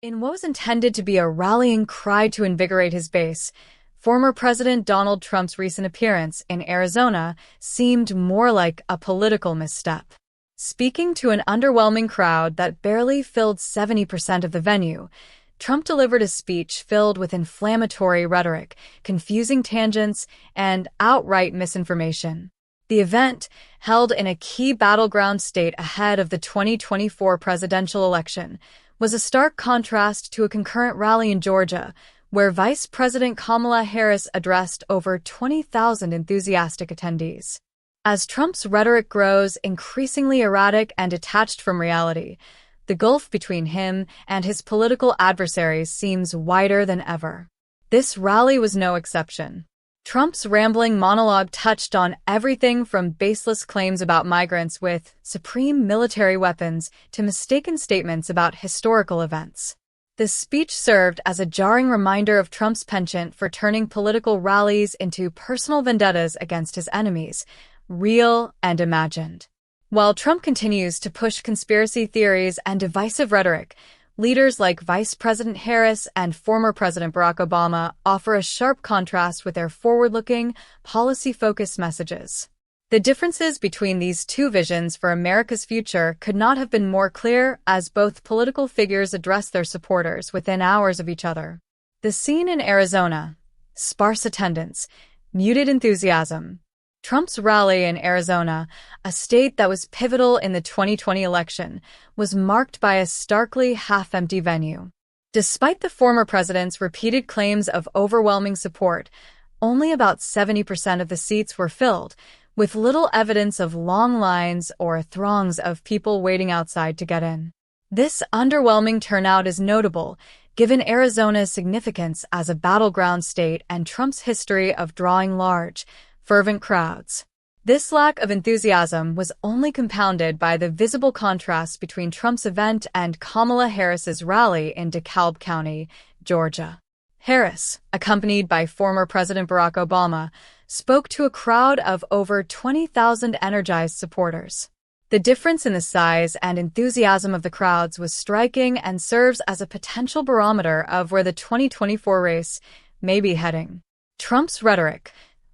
In what was intended to be a rallying cry to invigorate his base, former President Donald Trump's recent appearance in Arizona seemed more like a political misstep. Speaking to an underwhelming crowd that barely filled 70% of the venue, Trump delivered a speech filled with inflammatory rhetoric, confusing tangents, and outright misinformation. The event, held in a key battleground state ahead of the 2024 presidential election, was a stark contrast to a concurrent rally in Georgia, where Vice President Kamala Harris addressed over 20,000 enthusiastic attendees. As Trump's rhetoric grows increasingly erratic and detached from reality, the gulf between him and his political adversaries seems wider than ever. This rally was no exception. Trump's rambling monologue touched on everything from baseless claims about migrants with supreme military weapons to mistaken statements about historical events. The speech served as a jarring reminder of Trump's penchant for turning political rallies into personal vendettas against his enemies, real and imagined. While Trump continues to push conspiracy theories and divisive rhetoric, leaders like Vice President Harris and former President Barack Obama offer a sharp contrast with their forward-looking, policy-focused messages. The differences between these two visions for America's future could not have been more clear as both political figures addressed their supporters within hours of each other. The scene in Arizona: sparse attendance, muted enthusiasm. Trump's rally in Arizona, a state that was pivotal in the 2020 election, was marked by a starkly half-empty venue. Despite the former president's repeated claims of overwhelming support, only about 70% of the seats were filled, with little evidence of long lines or throngs of people waiting outside to get in. This underwhelming turnout is notable, given Arizona's significance as a battleground state and Trump's history of drawing large, fervent crowds. This lack of enthusiasm was only compounded by the visible contrast between Trump's event and Kamala Harris's rally in DeKalb County, Georgia. Harris, accompanied by former President Barack Obama, spoke to a crowd of over 20,000 energized supporters. The difference in the size and enthusiasm of the crowds was striking and serves as a potential barometer of where the 2024 race may be heading. Trump's rhetoric: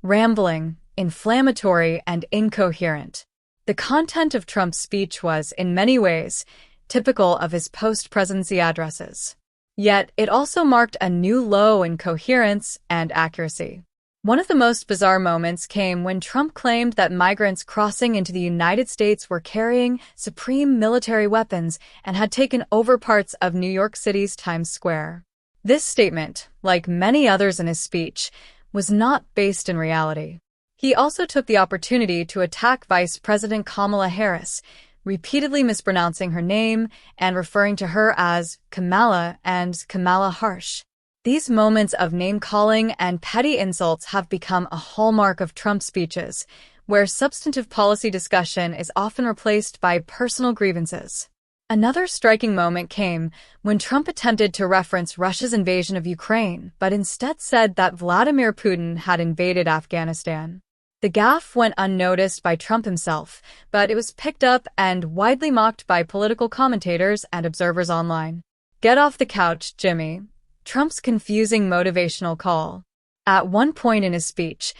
rambling, inflammatory, and incoherent. The content of Trump's speech was, in many ways, typical of his post-presidency addresses. Yet, it also marked a new low in coherence and accuracy. One of the most bizarre moments came when Trump claimed that migrants crossing into the United States were carrying supreme military weapons and had taken over parts of New York City's Times Square. This statement, like many others in his speech, was not based in reality. He also took the opportunity to attack Vice President Kamala Harris, repeatedly mispronouncing her name and referring to her as Kamala and Kamala Harsh. These moments of name-calling and petty insults have become a hallmark of Trump's speeches, where substantive policy discussion is often replaced by personal grievances. Another striking moment came when Trump attempted to reference Russia's invasion of Ukraine, but instead said that Vladimir Putin had invaded Afghanistan. The gaffe went unnoticed by Trump himself, but it was picked up and widely mocked by political commentators and observers online. "Get off the couch, Jimmy," Trump's confusing motivational call. At one point in his speech,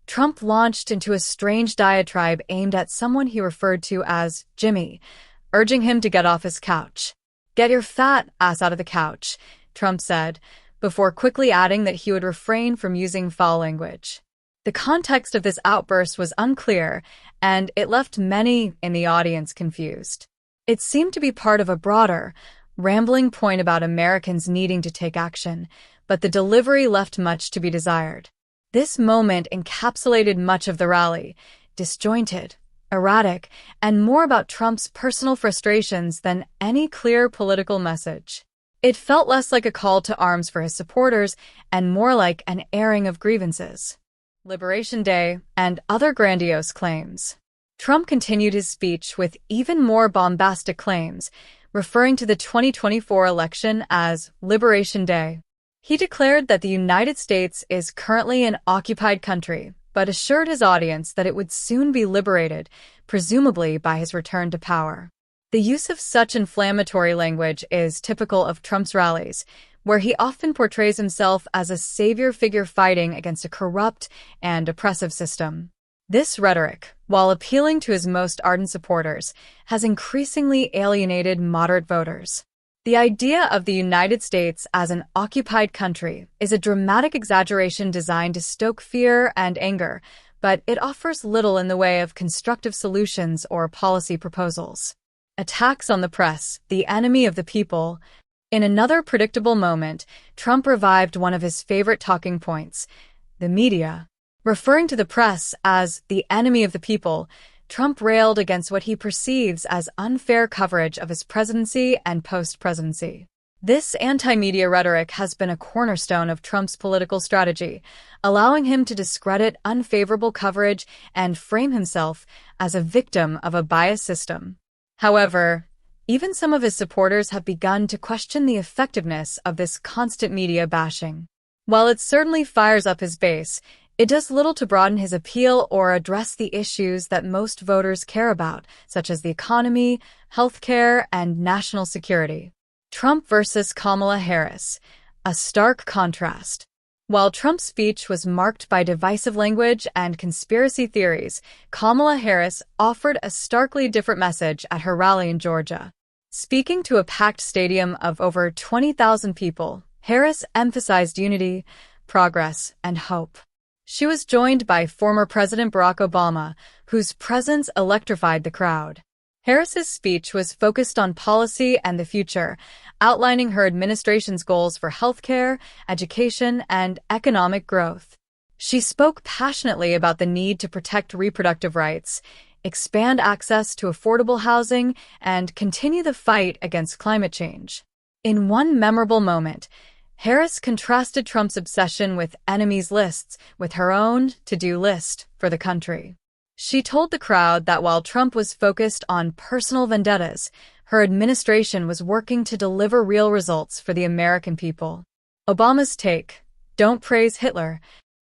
Trump launched into a strange diatribe aimed at someone he referred to as Jimmy, urging him to get off his couch. "Get your fat ass out of the couch," Trump said, before quickly adding that he would refrain from using foul language. The context of this outburst was unclear, and it left many in the audience confused. It seemed to be part of a broader, rambling point about Americans needing to take action, but the delivery left much to be desired. This moment encapsulated much of the rally: disjointed, erratic, and more about Trump's personal frustrations than any clear political message. It felt less like a call to arms for his supporters and more like an airing of grievances. Liberation Day and other grandiose claims. Trump continued his speech with even more bombastic claims, referring to the 2024 election as Liberation Day. He declared that the United States is currently an occupied country, but assured his audience that it would soon be liberated, presumably by his return to power. The use of such inflammatory language is typical of Trump's rallies, where he often portrays himself as a savior figure fighting against a corrupt and oppressive system. This rhetoric, while appealing to his most ardent supporters, has increasingly alienated moderate voters. The idea of the United States as an occupied country is a dramatic exaggeration designed to stoke fear and anger, but it offers little in the way of constructive solutions or policy proposals. Attacks on the press, the enemy of the people. In another predictable moment, Trump revived one of his favorite talking points, the media. Referring to the press as the enemy of the people, Trump railed against what he perceives as unfair coverage of his presidency and post-presidency. This anti-media rhetoric has been a cornerstone of Trump's political strategy, allowing him to discredit unfavorable coverage and frame himself as a victim of a biased system. However, even some of his supporters have begun to question the effectiveness of this constant media bashing. While it certainly fires up his base, it does little to broaden his appeal or address the issues that most voters care about, such as the economy, healthcare, and national security. Trump versus Kamala Harris, a stark contrast. While Trump's speech was marked by divisive language and conspiracy theories, Kamala Harris offered a starkly different message at her rally in Georgia. Speaking to a packed stadium of over 20,000 people, Harris emphasized unity, progress, and hope. She was joined by former President Barack Obama, whose presence electrified the crowd. Harris's speech was focused on policy and the future, outlining her administration's goals for healthcare, education, and economic growth. She spoke passionately about the need to protect reproductive rights, expand access to affordable housing, and continue the fight against climate change. In one memorable moment, Harris contrasted Trump's obsession with enemies lists with her own to-do list for the country. She told the crowd that while Trump was focused on personal vendettas, her administration was working to deliver real results for the American people. Obama's take, "Don't praise Hitler."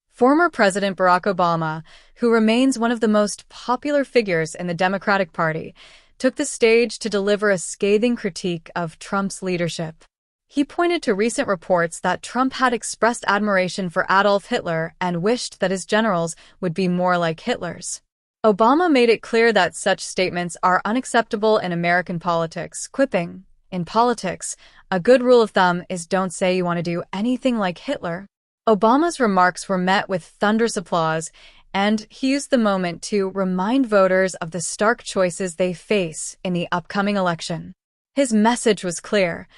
Former President Barack Obama, who remains one of the most popular figures in the Democratic Party, took the stage to deliver a scathing critique of Trump's leadership. He pointed to recent reports that Trump had expressed admiration for Adolf Hitler and wished that his generals would be more like Hitler's. Obama made it clear that such statements are unacceptable in American politics, quipping, "In politics, a good rule of thumb is don't say you want to do anything like Hitler." Obama's remarks were met with thunderous applause, and he used the moment to remind voters of the stark choices they face in the upcoming election. His message was clear.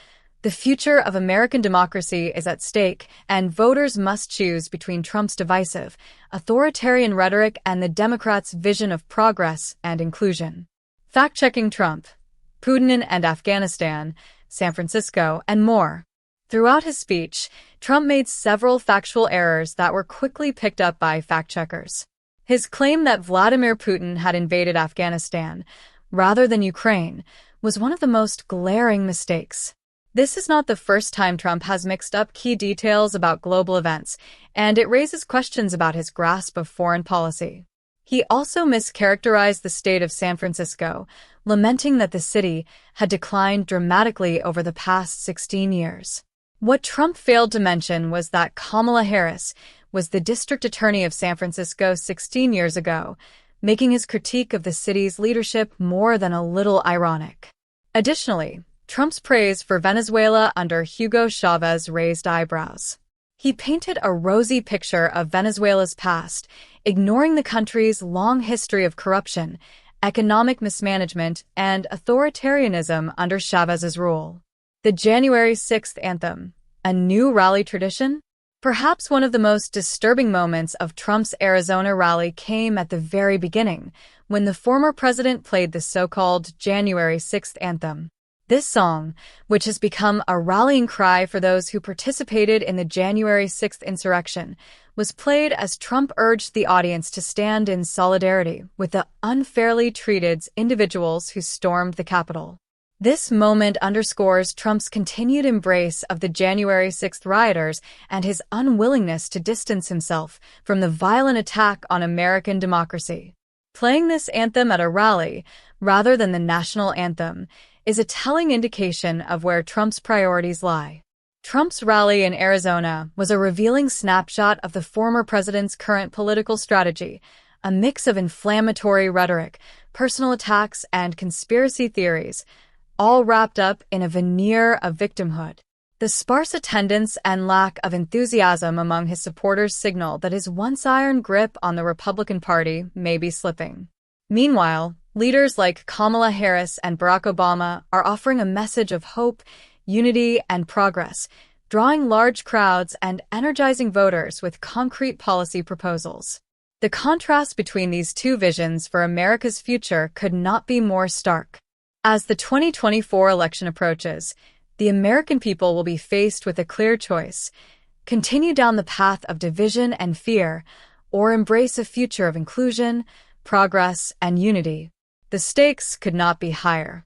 The future of American democracy is at stake, and voters must choose between Trump's divisive, authoritarian rhetoric and the Democrats' vision of progress and inclusion. Fact-checking Trump, Putin and Afghanistan, San Francisco, and more. Throughout his speech, Trump made several factual errors that were quickly picked up by fact-checkers. His claim that Vladimir Putin had invaded Afghanistan, rather than Ukraine, was one of the most glaring mistakes. This is not the first time Trump has mixed up key details about global events, and it raises questions about his grasp of foreign policy. He also mischaracterized the state of San Francisco, lamenting that the city had declined dramatically over the past 16 years. What Trump failed to mention was that Kamala Harris was the district attorney of San Francisco 16 years ago, making his critique of the city's leadership more than a little ironic. Additionally, Trump's praise for Venezuela under Hugo Chavez raised eyebrows. He painted a rosy picture of Venezuela's past, ignoring the country's long history of corruption, economic mismanagement, and authoritarianism under Chavez's rule. The January 6th anthem, a new rally tradition? Perhaps one of the most disturbing moments of Trump's Arizona rally came at the very beginning, when the former president played the so-called January 6th anthem. This song, which has become a rallying cry for those who participated in the January 6th insurrection, was played as Trump urged the audience to stand in solidarity with the unfairly treated individuals who stormed the Capitol. This moment underscores Trump's continued embrace of the January 6th rioters and his unwillingness to distance himself from the violent attack on American democracy. Playing this anthem at a rally, rather than the national anthem, is a telling indication of where Trump's priorities lie. Trump's rally in Arizona was a revealing snapshot of the former president's current political strategy, a mix of inflammatory rhetoric, personal attacks, and conspiracy theories, all wrapped up in a veneer of victimhood. The sparse attendance and lack of enthusiasm among his supporters signal that his once-iron grip on the Republican Party may be slipping. Meanwhile, leaders like Kamala Harris and Barack Obama are offering a message of hope, unity, and progress, drawing large crowds and energizing voters with concrete policy proposals. The contrast between these two visions for America's future could not be more stark. As the 2024 election approaches, the American people will be faced with a clear choice: continue down the path of division and fear, or embrace a future of inclusion, progress, and unity. The stakes could not be higher.